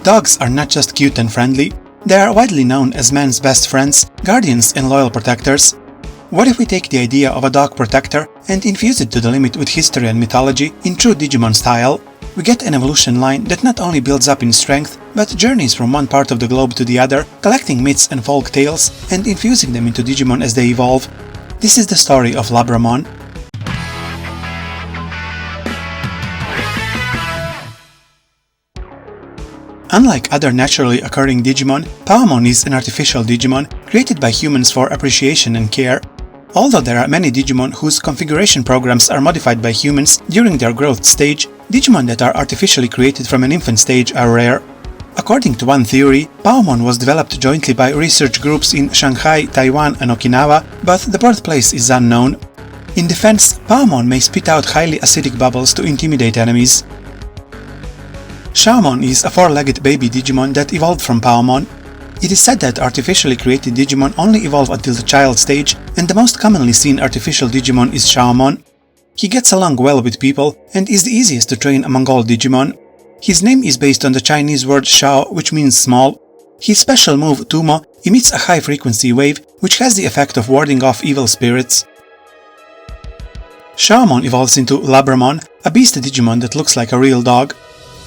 Dogs are not just cute and friendly, they are widely known as man's best friends, guardians and loyal protectors. What if we take the idea of a dog protector and infuse it to the limit with history and mythology in true Digimon style? We get an evolution line that not only builds up in strength, but journeys from one part of the globe to the other, collecting myths and folk tales and infusing them into Digimon as they evolve. This is the story of Labramon. Unlike other naturally occurring Digimon, Paomon is an artificial Digimon created by humans for appreciation and care. Although there are many Digimon whose configuration programs are modified by humans during their growth stage, Digimon that are artificially created from an infant stage are rare. According to one theory, Paomon was developed jointly by research groups in Shanghai, Taiwan and Okinawa, but the birthplace is unknown. In defense, Paomon may spit out highly acidic bubbles to intimidate enemies. Shamon is a four-legged baby Digimon that evolved from Paomon. It is said that artificially created Digimon only evolve until the child stage, and the most commonly seen artificial Digimon is Shamon. He gets along well with people and is the easiest to train among all Digimon. His name is based on the Chinese word Shao, which means small. His special move, Tumo, emits a high-frequency wave which has the effect of warding off evil spirits. Shamon evolves into Labramon, a beast Digimon that looks like a real dog.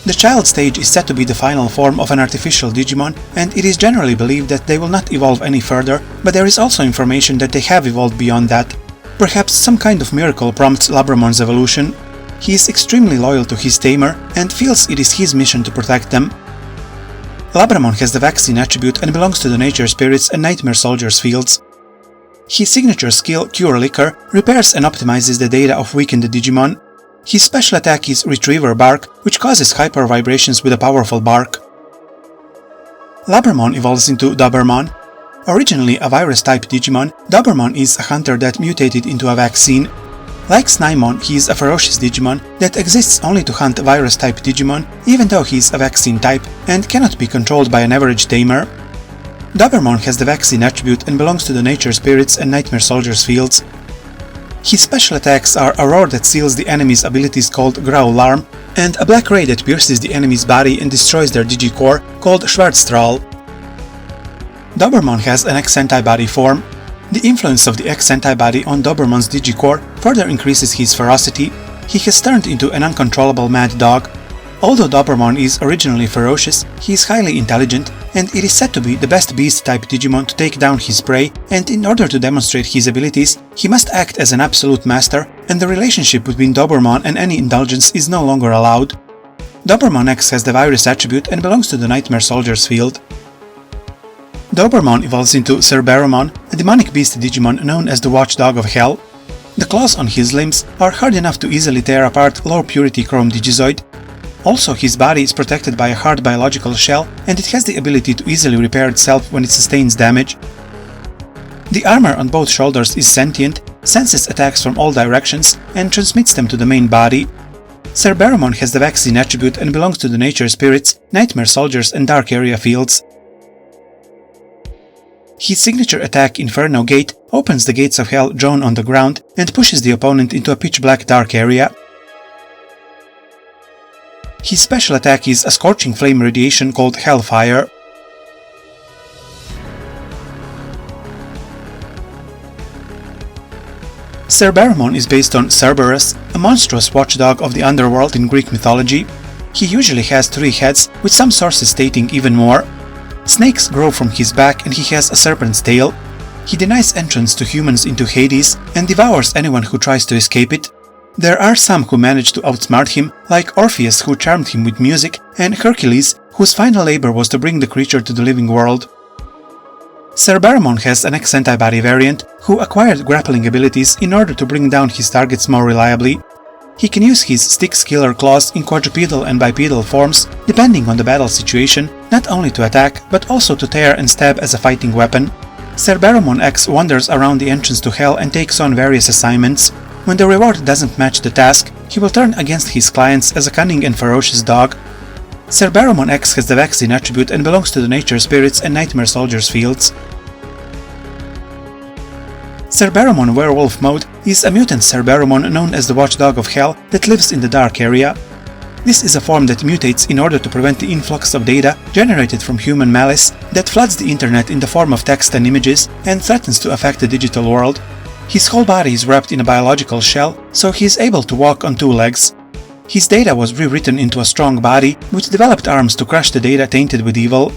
The child stage is said to be the final form of an artificial Digimon, and it is generally believed that they will not evolve any further, but there is also information that they have evolved beyond that. Perhaps some kind of miracle prompts Labramon's evolution. He is extremely loyal to his tamer and feels it is his mission to protect them. Labramon has the vaccine attribute and belongs to the Nature Spirits and Nightmare Soldiers fields. His signature skill, Cure Liquor, repairs and optimizes the data of weakened Digimon. His special attack is Retriever Bark, which causes hyper vibrations with a powerful bark. Labramon evolves into Dobermon. Originally a virus-type Digimon, Dobermon is a hunter that mutated into a vaccine. Like Snymon, he is a ferocious Digimon that exists only to hunt virus-type Digimon, even though he is a vaccine type and cannot be controlled by an average tamer. Dobermon has the vaccine attribute and belongs to the Nature Spirits and Nightmare Soldiers fields. His special attacks are a roar that seals the enemy's abilities called Growlarm, and a black ray that pierces the enemy's body and destroys their Digicore called Schwarzstrahl. Dobermon has an X-Antibody form. The influence of the X-Antibody on Dobermon's Digicore further increases his ferocity. He has turned into an uncontrollable mad dog. Although Dobermon is originally ferocious, he is highly intelligent, and it is said to be the best beast-type Digimon to take down his prey, and in order to demonstrate his abilities, he must act as an absolute master, and the relationship between Dobermon and any indulgence is no longer allowed. Dobermon X has the virus attribute and belongs to the Nightmare Soldiers field. Dobermon evolves into Cerberomon, a demonic beast Digimon known as the Watchdog of Hell. The claws on his limbs are hard enough to easily tear apart low-purity Chrome Digizoid. Also, his body is protected by a hard biological shell, and it has the ability to easily repair itself when it sustains damage. The armor on both shoulders is sentient, senses attacks from all directions, and transmits them to the main body. Cerberomon has the vaccine attribute and belongs to the Nature Spirits, Nightmare Soldiers and Dark Area fields. His signature attack, Inferno Gate, opens the gates of hell drawn on the ground and pushes the opponent into a pitch-black dark area. His special attack is a scorching flame radiation called Hellfire. Cerberomon is based on Cerberus, a monstrous watchdog of the underworld in Greek mythology. He usually has 3 heads, with some sources stating even more. Snakes grow from his back and he has a serpent's tail. He denies entrance to humans into Hades and devours anyone who tries to escape it. There are some who manage to outsmart him, like Orpheus, who charmed him with music, and Hercules, whose final labor was to bring the creature to the living world. Cerberomon has an X-Antibody variant, who acquired grappling abilities in order to bring down his targets more reliably. He can use his Styx-Killer claws in quadrupedal and bipedal forms, depending on the battle situation, not only to attack, but also to tear and stab as a fighting weapon. Cerberomon X wanders around the entrance to Hell and takes on various assignments. When the reward doesn't match the task, he will turn against his clients as a cunning and ferocious dog. Cerberomon X has the vaccine attribute and belongs to the Nature Spirits and Nightmare Soldiers fields. Cerberomon Werewolf Mode is a mutant Cerberomon known as the Watchdog of Hell that lives in the Dark Area. This is a form that mutates in order to prevent the influx of data generated from human malice that floods the internet in the form of text and images and threatens to affect the digital world. His whole body is wrapped in a biological shell, so he is able to walk on 2 legs. His data was rewritten into a strong body with developed arms to crush the data tainted with evil.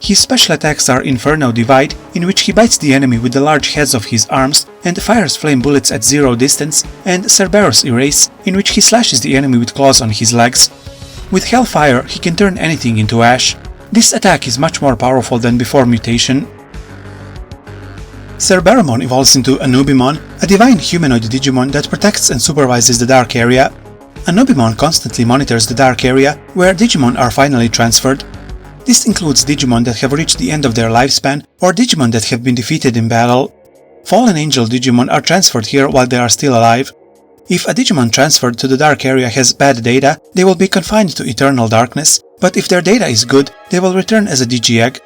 His special attacks are Inferno Divide, in which he bites the enemy with the large heads of his arms and fires flame bullets at 0 distance, and Cerberus Erase, in which he slashes the enemy with claws on his legs. With Hellfire, he can turn anything into ash. This attack is much more powerful than before mutation. Labramon evolves into Anubimon, a divine humanoid Digimon that protects and supervises the Dark Area. Anubimon constantly monitors the Dark Area, where Digimon are finally transferred. This includes Digimon that have reached the end of their lifespan, or Digimon that have been defeated in battle. Fallen Angel Digimon are transferred here while they are still alive. If a Digimon transferred to the Dark Area has bad data, they will be confined to eternal darkness, but if their data is good, they will return as a Digi-Egg.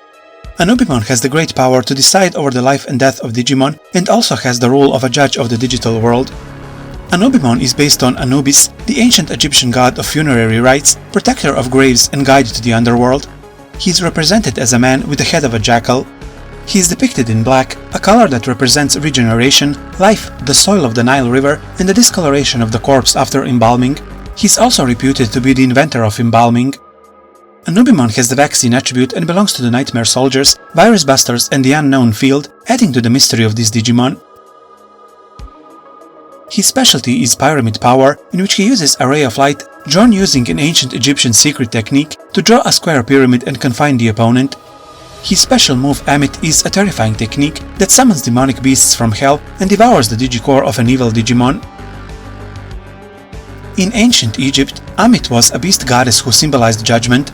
Anubimon has the great power to decide over the life and death of Digimon, and also has the role of a judge of the digital world. Anubimon is based on Anubis, the ancient Egyptian god of funerary rites, protector of graves and guide to the underworld. He is represented as a man with the head of a jackal. He is depicted in black, a color that represents regeneration, life, the soil of the Nile River, and the discoloration of the corpse after embalming. He is also reputed to be the inventor of embalming. Anubimon has the vaccine attribute and belongs to the Nightmare Soldiers, Virus Busters, and the Unknown Field, adding to the mystery of this Digimon. His specialty is Pyramid Power, in which he uses a ray of light drawn using an ancient Egyptian secret technique to draw a square pyramid and confine the opponent. His special move Amit is a terrifying technique that summons demonic beasts from hell and devours the Digicore of an evil Digimon. In ancient Egypt, Amit was a beast goddess who symbolized judgment.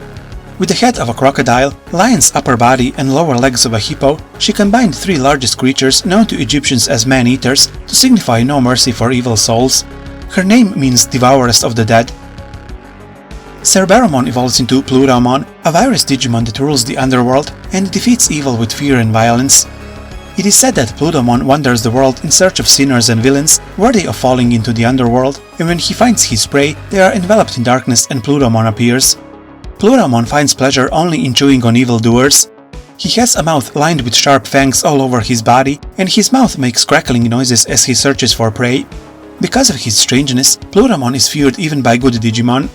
With the head of a crocodile, lion's upper body and lower legs of a hippo, she combined 3 largest creatures known to Egyptians as man-eaters to signify no mercy for evil souls. Her name means Devouress of the Dead. Labramon evolves into Plutomon, a virus Digimon that rules the underworld and defeats evil with fear and violence. It is said that Plutomon wanders the world in search of sinners and villains worthy of falling into the underworld, and when he finds his prey, they are enveloped in darkness and Plutomon appears. Plutomon finds pleasure only in chewing on evildoers. He has a mouth lined with sharp fangs all over his body, and his mouth makes crackling noises as he searches for prey. Because of his strangeness, Plutomon is feared even by good Digimon.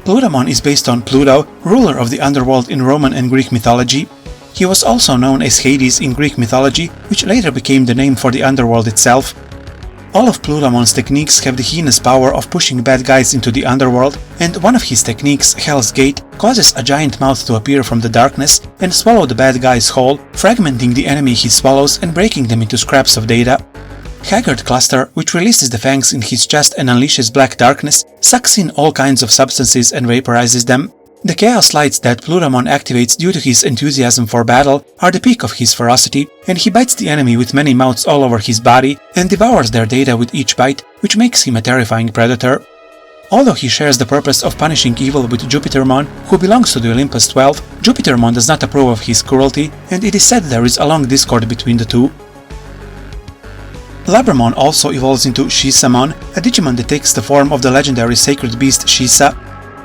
Plutomon is based on Pluto, ruler of the underworld in Roman and Greek mythology. He was also known as Hades in Greek mythology, which later became the name for the underworld itself. All of Plutomon's techniques have the heinous power of pushing bad guys into the underworld, and one of his techniques, Hell's Gate, causes a giant mouth to appear from the darkness and swallow the bad guys whole, fragmenting the enemy he swallows and breaking them into scraps of data. Haggard Cluster, which releases the fangs in his chest and unleashes black darkness, sucks in all kinds of substances and vaporizes them. The chaos lights that Plutomon activates due to his enthusiasm for battle are the peak of his ferocity, and he bites the enemy with many mouths all over his body and devours their data with each bite, which makes him a terrifying predator. Although he shares the purpose of punishing evil with Jupitermon, who belongs to the Olympus 12, Jupitermon does not approve of his cruelty, and it is said there is a long discord between the two. Labramon also evolves into Shisamon, a Digimon that takes the form of the legendary sacred beast Shisa.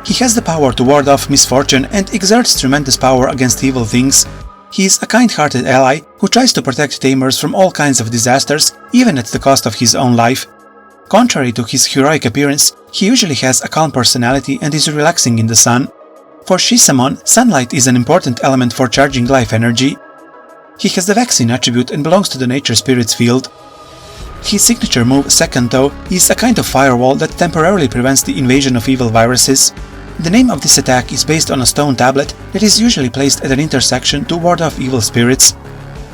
He has the power to ward off misfortune and exerts tremendous power against evil things. He is a kind-hearted ally who tries to protect tamers from all kinds of disasters, even at the cost of his own life. Contrary to his heroic appearance, he usually has a calm personality and is relaxing in the sun. For Shisamon, sunlight is an important element for charging life energy. He has the vaccine attribute and belongs to the nature spirits field. His signature move, Second Toe, is a kind of firewall that temporarily prevents the invasion of evil viruses. The name of this attack is based on a stone tablet that is usually placed at an intersection to ward off evil spirits.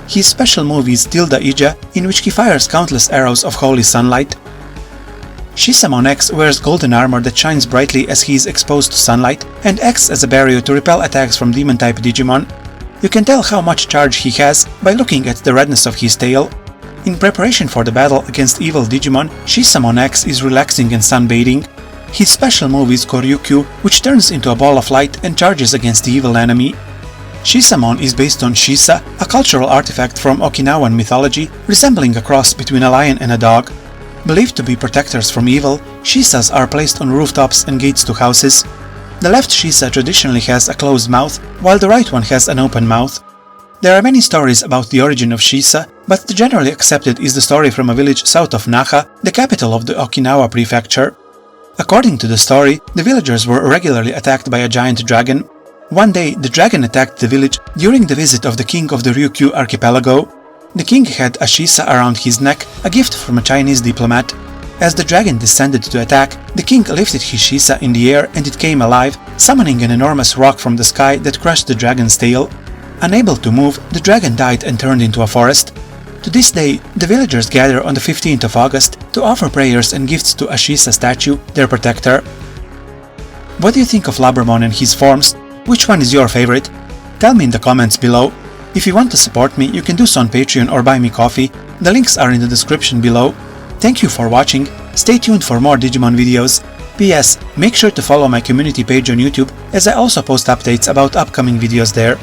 His special move is Tilda Ija, in which he fires countless arrows of holy sunlight. Shisamon X wears golden armor that shines brightly as he is exposed to sunlight, and acts as a barrier to repel attacks from demon-type Digimon. You can tell how much charge he has by looking at the redness of his tail. In preparation for the battle against evil Digimon, Shisamon X is relaxing and sunbathing. His special move is Koryukyu, which turns into a ball of light and charges against the evil enemy. Shisamon is based on Shisa, a cultural artifact from Okinawan mythology, resembling a cross between a lion and a dog. Believed to be protectors from evil, Shisas are placed on rooftops and gates to houses. The left Shisa traditionally has a closed mouth, while the right one has an open mouth. There are many stories about the origin of Shisa, but the generally accepted is the story from a village south of Naha, the capital of the Okinawa prefecture. According to the story, the villagers were regularly attacked by a giant dragon. One day, the dragon attacked the village during the visit of the king of the Ryukyu archipelago. The king had a Shisa around his neck, a gift from a Chinese diplomat. As the dragon descended to attack, the king lifted his Shisa in the air and it came alive, summoning an enormous rock from the sky that crushed the dragon's tail. Unable to move, the dragon died and turned into a forest. To this day, the villagers gather on the 15th of August to offer prayers and gifts to a Shisa statue, their protector. What do you think of Labramon and his forms? Which one is your favorite? Tell me in the comments below. If you want to support me, you can do so on Patreon or buy me coffee. The links are in the description below. Thank you for watching. Stay tuned for more Digimon videos. P.S. Make sure to follow my community page on YouTube, as I also post updates about upcoming videos there.